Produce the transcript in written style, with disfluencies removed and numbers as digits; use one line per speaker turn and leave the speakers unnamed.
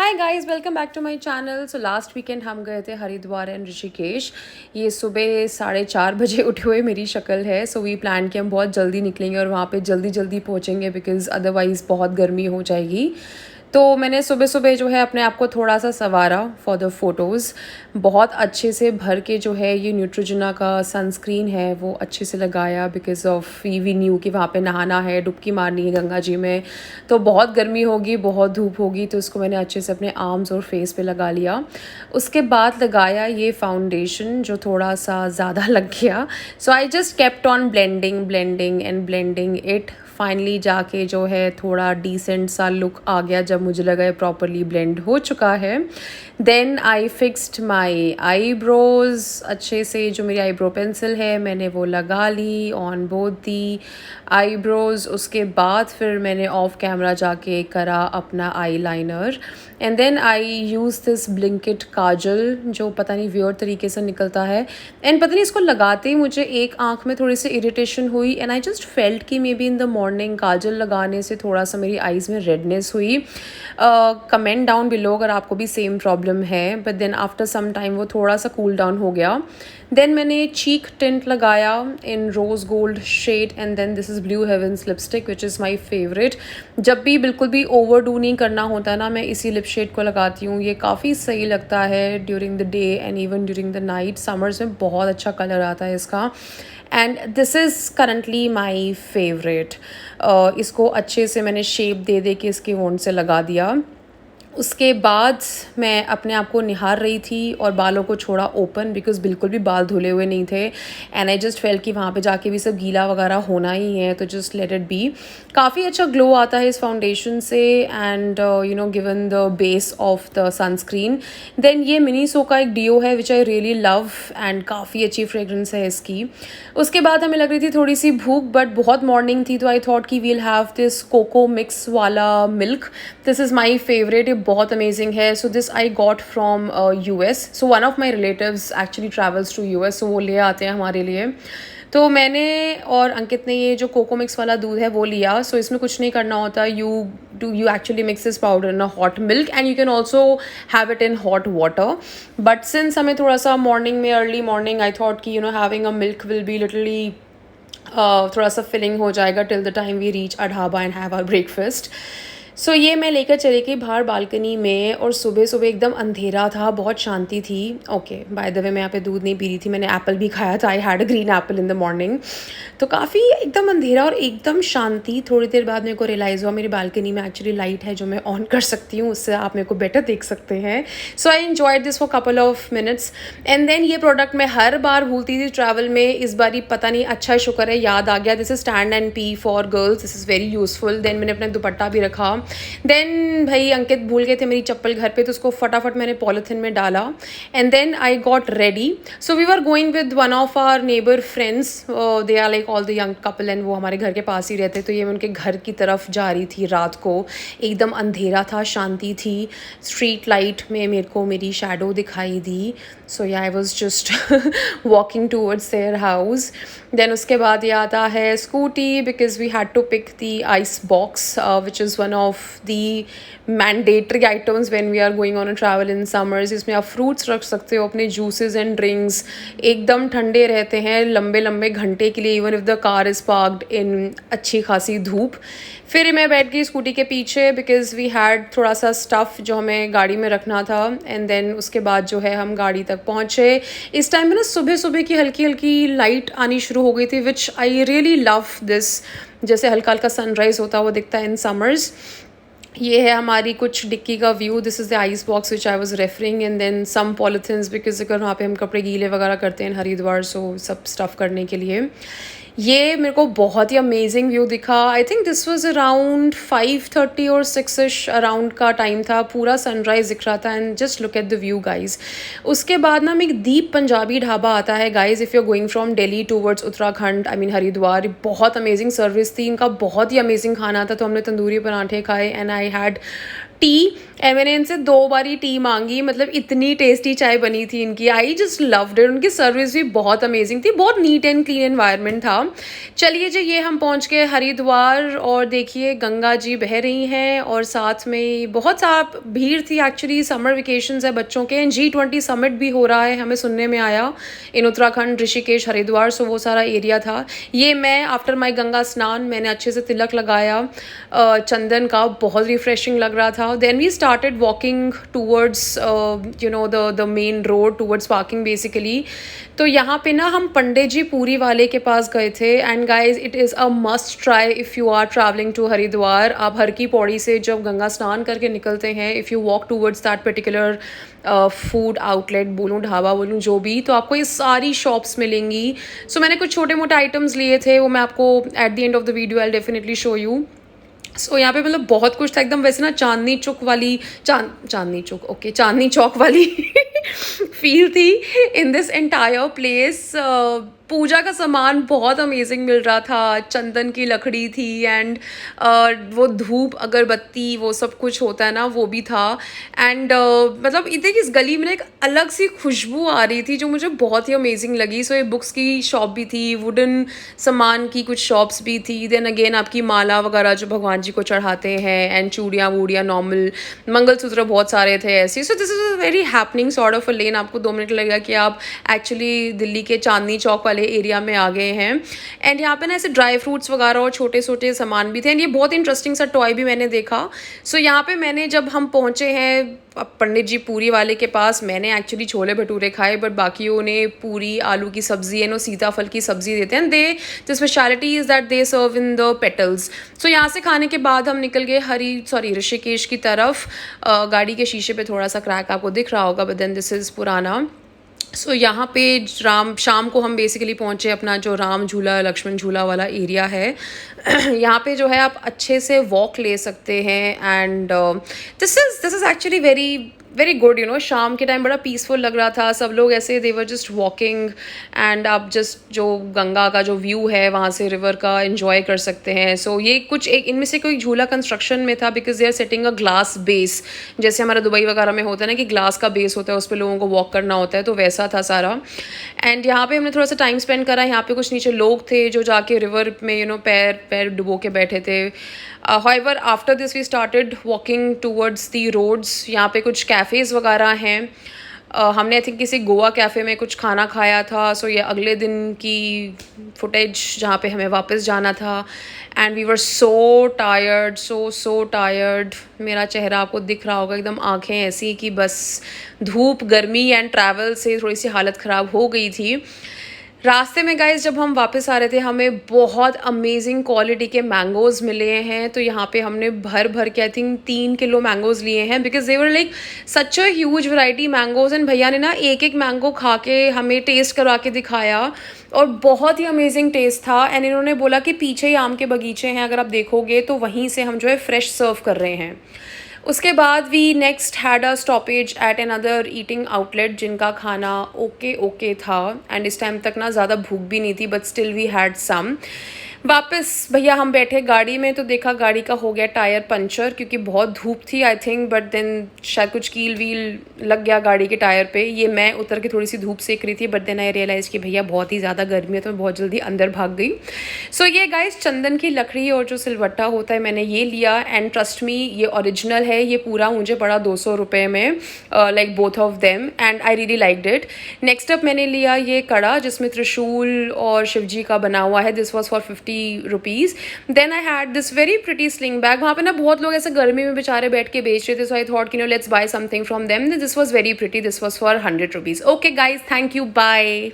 Hi guys, welcome back to my channel. So last weekend हम गए थे Haridwar and Rishikesh. ये सुबह 4:30 बजे उठे हुए मेरी शक्ल है। सो वी प्लान कि हम बहुत जल्दी निकलेंगे और वहाँ पे जल्दी जल्दी पहुँचेंगे बिकॉज़ अदरवाइज़ बहुत गर्मी हो जाएगी। तो मैंने सुबह सुबह जो है अपने आप को थोड़ा सा संवारा फॉर द फ़ोटोज़। बहुत अच्छे से भर के जो है ये न्यूट्रोजेना का सनस्क्रीन है वो अच्छे से लगाया बिकॉज़ ऑफ वी न्यू कि वहाँ पे नहाना है, डुबकी मारनी है गंगा जी में। तो बहुत गर्मी होगी, बहुत धूप होगी, तो इसको मैंने अच्छे से अपने आर्म्स और फेस पे लगा लिया। उसके बाद लगाया ये फाउंडेशन जो थोड़ा सा ज़्यादा लग गया। So I just kept on blending blending and blending it. Finally जाके जो है थोड़ा डिसेंट सा लुक आ गया जब मुझे लगा ये प्रॉपरली ब्लेंड हो चुका है। Then I fixed my eyebrows. अच्छे से जो मेरी आईब्रो पेंसिल है मैंने वो लगा ली ऑन बोथ दी आईब्रोज। उसके बाद फिर मैंने ऑफ कैमरा जाके करा अपना eyeliner and then I use this Blinkit kajal जो पता नहीं वियर तरीके से निकलता है। एंड पता नहीं इसको लगाते ही मुझे एक आँख में थोड़ी सी इरिटेशन हुई एंड आई जस्ट फेल्ट कि maybe in the morning kajal लगाने से थोड़ा सा मेरी आईज़ में रेडनेस हुई। कमेंट डाउन बिलो अगर आपको भी सेम प्रॉब्लम है। But then after some time वो थोड़ा सा कूल डाउन हो गया। देन मैंने चीक टिंट लगाया in rose gold shade and then this is Blue Heavens lipstick which is my favourite. जब भी बिल्कुल भी ओवरडू नहीं करना होता ना मैं इसी लिप शेड को लगाती हूँ। ये काफ़ी सही लगता है during the day and even during the night. Summers में बहुत अच्छा कलर आता है इसका and this is currently my favourite. इसको अच्छे से मैंने शेप दे दे के इसके वोंड से लगा दिया। उसके बाद मैं अपने आप को निहार रही थी और बालों को छोड़ा ओपन बिकॉज़ बिल्कुल भी बाल धुले हुए नहीं थे एंड आई जस्ट फेल कि वहाँ पे जाके भी सब गीला वगैरह होना ही है तो जस्ट लेट इट बी। काफ़ी अच्छा ग्लो आता है इस फाउंडेशन से and you know given the base of the sunscreen. Then ये मिनीसो का एक डियो है which I really love and काफ़ी अच्छी फ्रेगरेंस है इसकी। उसके बाद हमें लग रही थी थोड़ी सी भूख बट बहुत मॉर्निंग थी तो आई थॉट कि we'll have this cocoa mix वाला milk. This is my favourite, बहुत अमेजिंग है। So this I got from US। So one of my relatives actually travels to US, सो वो ले आते हैं हमारे लिए। तो मैंने और अंकित ने ये जो कोको मिक्स वाला दूध है वो लिया। सो इसमें कुछ नहीं करना होता, you actually mix this powder in a hot milk and you can also have it in hot water. But since हमें थोड़ा सा मॉर्निंग में अर्ली मॉर्निंग आई थॉट कि having a milk will be literally थोड़ा सा filling हो जाएगा till the time we reach a dhaba and have our breakfast. So ये मैं लेकर चली गई बाहर बालकनी में और सुबह सुबह एकदम अंधेरा था, बहुत शांति थी। ओके बाय द वे मैं यहाँ पे दूध नहीं पी रही थी, मैंने एप्पल भी खाया था। I had a green apple in the morning. तो काफ़ी एकदम अंधेरा और एकदम शांति। थोड़ी देर बाद मेरे को रियलाइज़ हुआ मेरी बालकनी में एक्चुअली लाइट है जो मैं ऑन कर सकती हूँ, उससे आप मेरे को बेटर देख सकते हैं। So I enjoyed this for couple of minutes and then ये प्रोडक्ट मैं हर बार भूलती थी ट्रैवल में, इस बार पता नहीं अच्छा शुक्र है याद आ गया। This is stand and pee for girls, this is very useful. Then मैंने अपना दुपट्टा भी रखा। देन भाई अंकित भूल गए थे मेरी चप्पल घर पे तो उसको फटाफट मैंने पॉलिथिन में डाला and then I got ready. So we were going with one of our neighbour friends, they are like all the young couple and वो हमारे घर के पास ही रहते। तो ये मैं उनके घर की तरफ जा रही थी रात को। एकदम अंधेरा था, शांति थी। स्ट्रीट लाइट में मेरे को मेरी शैडो दिखाई दी। So yeah I was just walking towards their house. Then उसके बाद ये आता है scooty because we had to pick the ice box which is one of the mandatory items when we are going on a travel in summers. इसमें आप fruits रख सकते हो, अपने जूसेस एंड ड्रिंक्स एकदम ठंडे रहते हैं लंबे लंबे घंटे के लिए even if the car is parked इन अच्छी खासी धूप। फिर मैं बैठ गई स्कूटी के पीछे बिकॉज वी हैड थोड़ा सा स्टफ़ जो हमें गाड़ी में रखना था एंड देन उसके बाद जो है हम गाड़ी तक पहुँचे। इस टाइम में ना सुबह सुबह की हल्की हल्की लाइट आनी शुरू हो गई थी विच आई रियली लव दिस। जैसे हल्का हल्का सनराइज़ होता है वो दिखता है इन समर्स। ये है हमारी कुछ डिक्की का view. This is the ice box which I was referring and then some polythenes because अगर वहाँ पे हम कपड़े गीले वगैरह करते हैं हरिद्वार, सो सब स्टफ़ करने के लिए। ये मेरे को बहुत ही अमेजिंग व्यू दिखा। I think this was around 5:30 और 6ish अराउंड का टाइम था। पूरा सनराइज़ दिख रहा था and just look at the view guys. उसके बाद ना एक दीप पंजाबी ढाबा आता है guys if you are going from Delhi towards Uttarakhand, I mean Haridwar. बहुत अमेजिंग सर्विस थी इनका, बहुत ही अमेजिंग खाना था। तो हमने तंदूरी पराठे खाए and I had T and मैंने इनसे 2 बारी टी माँगी, मतलब इतनी टेस्टी चाय बनी थी इनकी, आई जस्ट लव्ड इट। उनकी सर्विस भी बहुत अमेजिंग थी, बहुत नीट एंड क्लीन एनवायरनमेंट था। चलिए जी, ये हम पहुँच गए हरिद्वार और देखिए गंगा जी बह रही हैं और साथ में बहुत सा भीड़ थी। एक्चुअली समर वेकेशंस है बच्चों के एंड G20 समिट भी हो रहा है, हमें सुनने में आया इन उत्तराखंड, ऋषिकेश, हरिद्वार, सो वो सारा एरिया था। ये मैं आफ्टर माई गंगा स्नान मैंने अच्छे से तिलक लगाया चंदन का, बहुत रिफ्रेशिंग लग रहा था। Then we started walking towards the main road towards parking basically. तो यहाँ पे ना हम पंडित जी पूरी वाले के पास गए थे and guys it is a must try if you are travelling to Haridwar. आप हर की पौड़ी से जब गंगा स्नान करके निकलते हैं, if you walk towards that particular food outlet बोलूँ, ढाबा बोलूँ, जो भी, तो आपको ये सारी शॉप्स मिलेंगी। सो मैंने कुछ छोटे मोटे आइटम्स लिए थे, वो मैं आपको at the end of the video I definitely show you. So यहाँ पे मतलब बहुत कुछ था एकदम, वैसे ना चांदनी चौक वाली चांदनी चौक, ओके, चांदनी चौक वाली फील थी इन दिस एंटायर प्लेस। पूजा का सामान बहुत अमेजिंग मिल रहा था, चंदन की लकड़ी थी एंड वो धूप अगरबत्ती वो सब कुछ होता है ना, वो भी था। एंड मतलब इतने की इस गली में एक अलग सी खुशबू आ रही थी जो मुझे बहुत ही अमेजिंग लगी। सो ये बुक्स की शॉप भी थी, वुडन सामान की कुछ शॉप्स भी थी, देन अगेन आपकी माला वगैरह जो भगवान जी को चढ़ाते हैं एंड चूड़ियाँ वूड़ियाँ, नॉर्मल मंगलसूत्र बहुत सारे थे ऐसे। So this is a very happening sort of a lane. आपको 2 मिनट लगेगा कि आप एक्चुअली दिल्ली के चांदनी चौक वाले एरिया में आ गए हैं। एंड यहाँ पे ना ऐसे ड्राई फ्रूट्स वगैरह और छोटे छोटे सामान भी थे एंड ये बहुत इंटरेस्टिंग सा टॉय भी मैंने देखा। सो यहाँ पे मैंने जब हम पहुँचे हैं पंडित जी पूरी वाले के पास, मैंने एक्चुअली छोले भटूरे खाए, बट बाकियों ने पूरी, आलू की सब्जी एंड सीताफल की सब्जी देते हैं। They the speciality is that they serve in the petals. So यहाँ से खाने के बाद हम निकल गए ऋषिकेश की तरफ। गाड़ी के शीशे पे थोड़ा सा क्रैक आपको दिख रहा होगा, बट देन दिस इज़ पुराना। सो यहाँ पे शाम को हम बेसिकली पहुँचे अपना जो राम झूला लक्ष्मण झूला वाला एरिया है। यहाँ पे जो है आप अच्छे से वॉक ले सकते हैं and this is actually very very good, शाम के टाइम बड़ा पीसफुल लग रहा था। सब लोग ऐसे दे वर जस्ट वॉकिंग एंड आप जस्ट जो गंगा का जो व्यू है वहाँ से रिवर का एंजॉय कर सकते हैं। सो ये कुछ एक इनमें से कोई झूला कंस्ट्रक्शन में था because they are setting a glass base, जैसे हमारा दुबई वगैरह में होता है ना कि ग्लास का बेस होता है, उस पर लोगों को वॉक करना होता है, तो वैसा था सारा। एंड यहाँ पे हमने थोड़ा सा टाइम स्पेंड करा। यहाँ पे कुछ नीचे लोग थे जो जाके रिवर में पैर पैर डुबो के बैठे थे। However, after this we started walking towards the roads. यहाँ पे कुछ कैफ़ेज़ वगैरह हैं। हमने आई थिंक किसी गोवा कैफ़े में कुछ खाना खाया था। सो ये अगले दिन की फुटेज जहाँ पे हमें वापस जाना था and we were so tired, so tired. मेरा चेहरा आपको दिख रहा होगा, एकदम आँखें ऐसी कि बस धूप, गर्मी एंड ट्रैवल से थोड़ी सी हालत ख़राब हो गई थी। रास्ते में गाइस जब हम वापस आ रहे थे हमें बहुत अमेजिंग क्वालिटी के मैंगोज़ मिले हैं। तो यहाँ पे हमने भर भर के आई थिंक 3 किलो मैंगोज़ लिए हैं because they were like such a huge variety mangoes. And भैया ने ना एक एक मैंगो खा के हमें टेस्ट करवा के दिखाया और बहुत ही अमेजिंग टेस्ट था। एंड इन्होंने बोला कि पीछे ही आम के बगीचे हैं, अगर आप देखोगे तो वहीं से हम जो है फ्रेश सर्व कर रहे हैं। उसके बाद we next had a stoppage at another eating outlet जिनका खाना ओके था एंड इस टाइम तक ना ज़्यादा भूख भी नहीं थी, but still we had some. वापस भैया हम बैठे गाड़ी में तो देखा गाड़ी का हो गया टायर पंचर क्योंकि बहुत धूप थी आई थिंक, बट देन शायद कुछ कील वील लग गया गाड़ी के टायर पे। ये मैं उतर के थोड़ी सी धूप सेक रही थी, बट देन आई रियलाइज़ कि भैया बहुत ही ज़्यादा गर्मी है, तो मैं बहुत जल्दी अंदर भाग गई। सो ये गाइस चंदन की लकड़ी और जो सिलवट्टा होता है मैंने ये लिया एंड ट्रस्ट मी ये ओरिजिनल है। ये पूरा मुझे पड़ा 200 रुपये में, like both of them, and I really liked it. Next up मैंने लिया ये कड़ा जिसमें त्रिशूल और शिवजी का बना हुआ है। This was for 50 rupees. Then I had this very pretty sling bag. वहाँ पे ना बहुत लोग ऐसे गर्मी में बेचारे बैठ के बेच रहे थे, so I thought let's buy something from them. This was very pretty, this was for 100 rupees. Okay guys, thank you, bye.